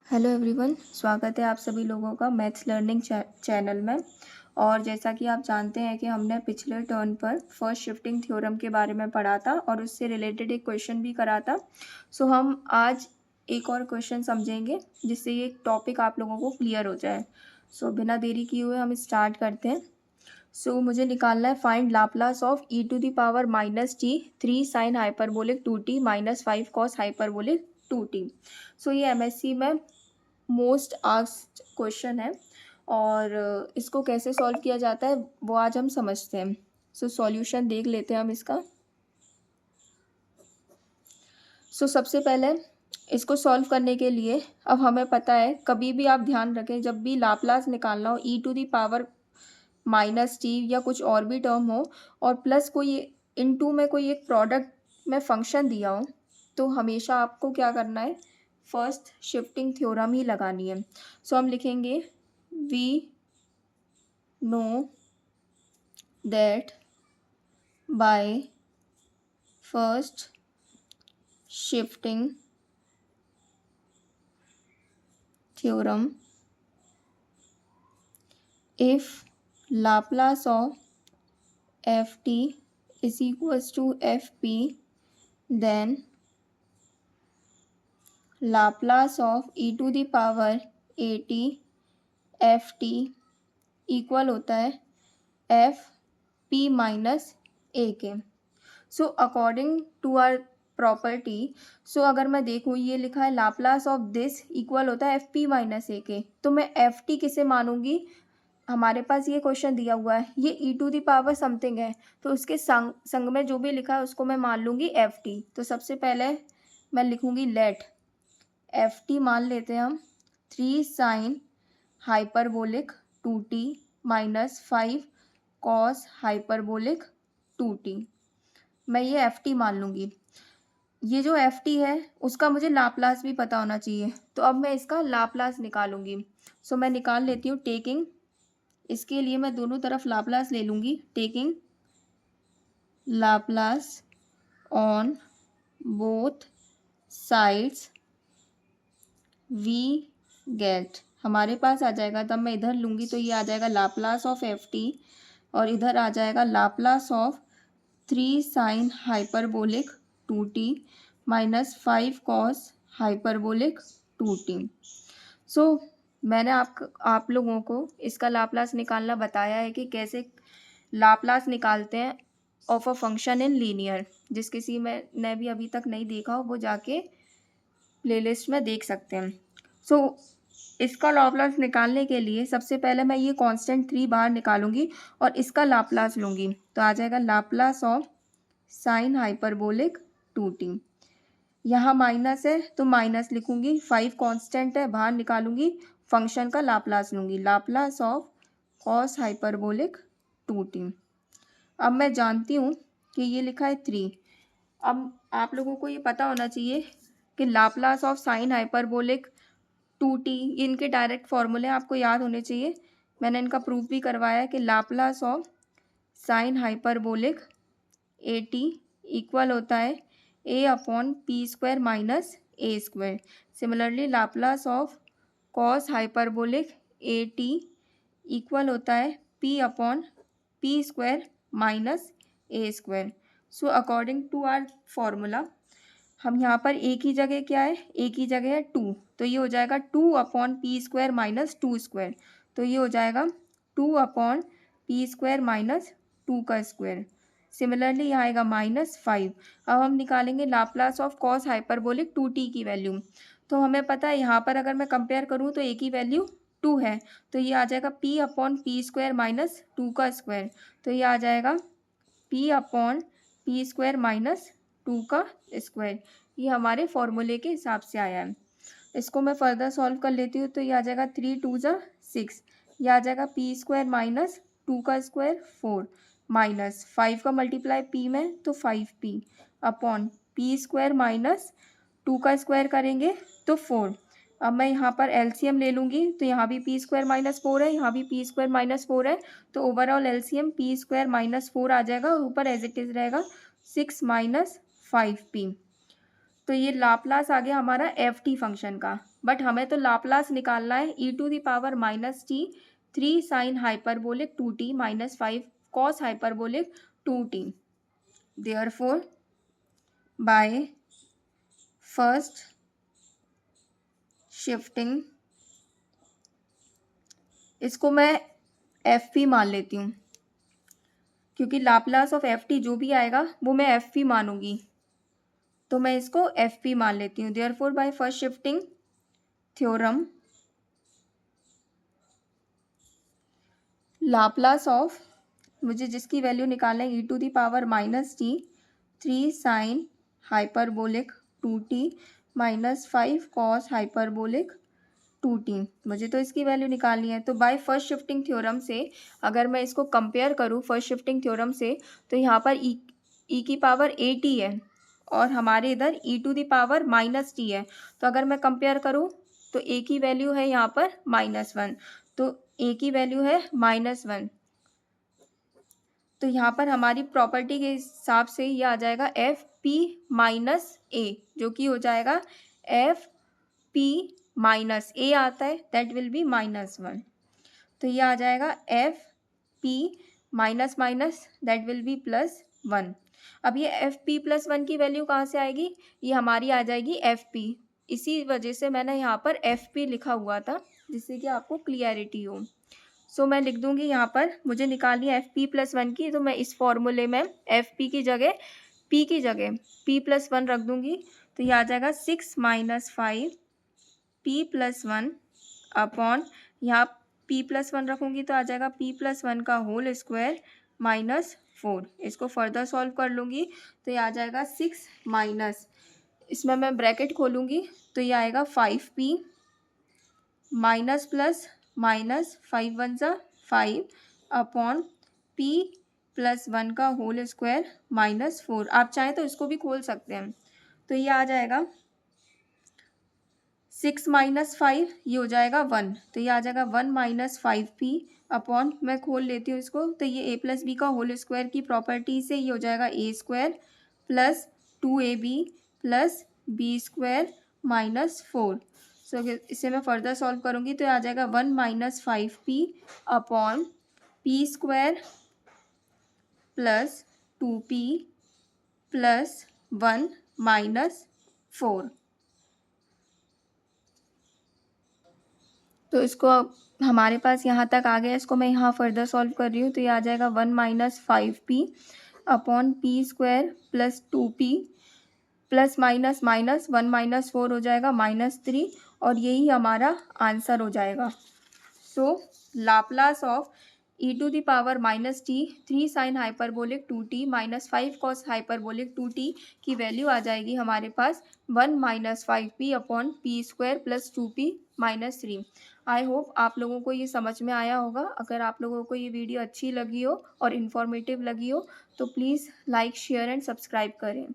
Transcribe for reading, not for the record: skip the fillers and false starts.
Hello everyone, स्वागत है आप सभी लोगों का मैथ्स लर्निंग चैनल में। और जैसा कि आप जानते हैं कि हमने पिछले टर्न पर फर्स्ट शिफ्टिंग थ्योरम के बारे में पढ़ा था और उससे रिलेटेड एक क्वेश्चन भी करा था। सो हम आज एक और क्वेश्चन समझेंगे जिससे ये टॉपिक आप लोगों को क्लियर हो जाए। सो बिना देरी किए हुए हम स्टार्ट करते हैं। सो मुझे निकालना है find Laplace of e to the power -t 3 sine hyperbolic 2t -5 cos hyperbolic 2t। So ये एमएससी में मोस्ट आस्क्ड क्वेश्चन है और इसको कैसे सॉल्व किया जाता है वो आज हम समझते हैं। सो सॉल्यूशन देख लेते हैं हम इसका। सो सबसे पहले इसको सॉल्व करने के लिए अब हमें पता है, कभी भी आप ध्यान रखें जब भी लाप्लास निकालना हो e to the power -t या कुछ और भी टर्म हो और प्लस कोई इनटू में कोई एक प्रोडक्ट में फंक्शन दिया हो, तो हमेशा आपको क्या करना है, फर्स्ट शिफ्टिंग थ्योरम ही लगानी है। सो हम लिखेंगे we know that by first shifting theorem if Laplace of f t is equals to f p, then Laplace of e to the power a t f t equal होता है f p minus a k. So according to our property, so अगर मैं देखूँ ये लिखा है Laplace of this equal होता है एफ पी माइनस ए के, तो मैं एफ टी किसे मानूंगी, हमारे पास ये क्वेश्चन दिया हुआ है, ये ई टू द पावर समथिंग है, तो उसके संग में जो भी लिखा है उसको मैं मान लूँगी एफ टी। तो सबसे पहले मैं लिखूँगी लेट एफ टी मान लेते हैं हम 3 sine hyperbolic 2t -5 cos hyperbolic 2t। मैं ये एफ टी मान लूँगी। ये जो एफ टी है उसका मुझे लाप्लास भी पता होना चाहिए, तो अब मैं इसका लाप्लास निकालूंगी। सो मैं निकाल लेती हूँ टेकिंग, इसके लिए मैं दोनों तरफ लाप्लास ले लूँगी। Taking Laplace on both sides we get, हमारे पास आ जाएगा, तब मैं इधर लूँगी तो ये आ जाएगा लाप्लास ऑफ एफ टी और इधर आ जाएगा Laplace of 3 sine hyperbolic 2t -5 cos hyperbolic 2t। सो मैंने आप लोगों को इसका लाप्लास निकालना बताया है कि कैसे लाप्लास निकालते हैं of a function in linear. जिस किसी में ने भी अभी तक नहीं देखा हो वो जाके प्लेलिस्ट में देख सकते हैं। सो इसका लाप्लास निकालने के लिए सबसे पहले मैं ये कांस्टेंट 3 बाहर निकालूंगी और इसका लाप्लास लूँगी, तो आ जाएगा Laplace of sine hyperbolic 2t। यहाँ माइनस है तो माइनस लिखूंगी, 5 कांस्टेंट है बाहर निकालूंगी, फंक्शन का लाप्लास लूँगी, Laplace of cos hyperbolic 2t। अब मैं जानती हूँ कि ये लिखा है 3। अब आप लोगों को ये पता होना चाहिए कि Laplace of sine hyperbolic 2t, इनके डायरेक्ट फॉर्मूले आपको याद होने चाहिए। मैंने इनका प्रूफ भी करवाया है कि Laplace of sine hyperbolic a t equal होता है a upon p square minus a square. Similarly Laplace of cos hyperbolic a t equal होता है p upon p square minus a square. So according to our formula हम यहाँ पर ए की जगह क्या है, ए की जगह है 2, तो ये हो जाएगा 2 upon p square minus 2 square, तो ये हो जाएगा 2 अपॉन पी स्क्वायर माइनस 2 का स्क्वायर। सिमिलरली यहाँ आएगा -5। अब हम निकालेंगे Laplace of cos hyperbolic 2t की वैल्यू, तो हमें पता है यहाँ पर अगर मैं कंपेयर करूँ तो ए की वैल्यू 2 है, तो ये आ जाएगा p upon p square minus 2 का स्क्वायर, तो ये आ जाएगा p upon p square minus 2 का स्क्वायर। ये हमारे फॉर्मूले के हिसाब से आया है। इसको मैं फर्दर सॉल्व कर लेती हूँ, तो ये आ जाएगा 3 2 जा 6, ये आ जाएगा पी स्क्वायर माइनस 2 का स्क्वायर 4 माइनस 5 का मल्टीप्लाई p में तो 5p upon p square minus 2 का स्क्वायर करेंगे तो 4। अब मैं यहाँ पर एलसीएम ले लूँगी, तो यहाँ भी पी स्क्वायर माइनस 4 है, यहाँ भी पी स्क्वायर माइनस 4 है, तो overall LCM P square minus 4 आ जाएगा और ऊपर एज इट इज़ रहेगा 6 माइनस 5p। तो ये लाप्लास आ गया हमारा एफ टी फंक्शन का। बट हमें तो लाप्लास निकालना है e to the power minus t 3 sine hyperbolic 2t minus 5 cos hyperbolic 2t। Therefore by first shifting, इसको मैं एफ पी मान लेती हूँ क्योंकि लाप्लास ऑफ एफ टी जो भी आएगा वो मैं एफ पी मानूंगी, तो मैं इसको एफ पी मान लेती हूँ। Therefore by first shifting theorem, Laplace of, मुझे जिसकी वैल्यू निकालना है e to the power minus t 3 sine hyperbolic 2t minus 5 cos hyperbolic 2t, मुझे तो इसकी वैल्यू निकालनी है। तो बाय फर्स्ट शिफ्टिंग थ्योरम से अगर मैं इसको कंपेयर करूँ फर्स्ट शिफ्टिंग थ्योरम से, तो यहाँ पर ई की पावर ए टी है और हमारे इधर e to the power minus t है। तो अगर मैं कंपेयर करूँ तो ए की वैल्यू है यहाँ पर -1, तो ए की वैल्यू है -1, तो यहाँ पर हमारी प्रॉपर्टी के हिसाब से ये आ जाएगा एफ पी माइनस ए, जो कि हो जाएगा एफ पी माइनस ए आता है, दैट विल बी -1, तो ये आ जाएगा F p minus minus that will be +1। अब ये एफ पी +1 की वैल्यू कहाँ से आएगी, ये हमारी आ जाएगी एफ पी, इसी वजह से मैंने यहाँ पर एफ पी लिखा हुआ था जिससे कि आपको क्लियरिटी हो। सो मैं लिख दूंगी यहाँ पर मुझे निकालनी है एफ पी +1 की, तो मैं इस फॉर्मूले में एफ पी की जगह पी +1 रख दूंगी, तो ये आ जाएगा 6 - 5 p +1 अपॉन, यहाँ p +1 रखूँगी तो आ जाएगा p +1 का होल स्क्वायर -4। इसको फर्दर सॉल्व कर लूँगी तो ये आ जाएगा 6 माइनस, इसमें मैं ब्रैकेट खोलूँगी तो ये आएगा 5p minus plus minus 5 × 1 = 5 upon p +1 का होल स्क्वायर -4। आप चाहें तो इसको भी खोल सकते हैं, तो ये आ जाएगा 6 - 5, ये हो जाएगा 1, तो ये आ जाएगा 1 - 5p अपॉन, मैं खोल लेती हूँ इसको, तो ये a + b का होल स्क्वायर की प्रॉपर्टी से ये हो जाएगा a² + 2ab + b² -4। सो इसे मैं फर्दर सॉल्व करूँगी तो ये आ जाएगा 1 - 5p अपॉन p² + 2p + 1 - 4। तो इसको हमारे पास यहाँ तक आ गया, इसको मैं यहाँ फर्दर सॉल्व कर रही हूँ तो ये आ जाएगा 1 - 5p upon p² + 2p plus minus minus 1 - 4 हो जाएगा -3, और यही हमारा आंसर हो जाएगा। So Laplace of e to the power -t 3 sine hyperbolic 2t minus 5 cos hyperbolic 2t की वैल्यू आ जाएगी हमारे पास 1 - 5p upon p² + 2p -3। I hope आप लोगों को ये समझ में आया होगा। अगर आप लोगों को ये वीडियो अच्छी लगी हो और इन्फॉर्मेटिव लगी हो तो please like share and subscribe करें।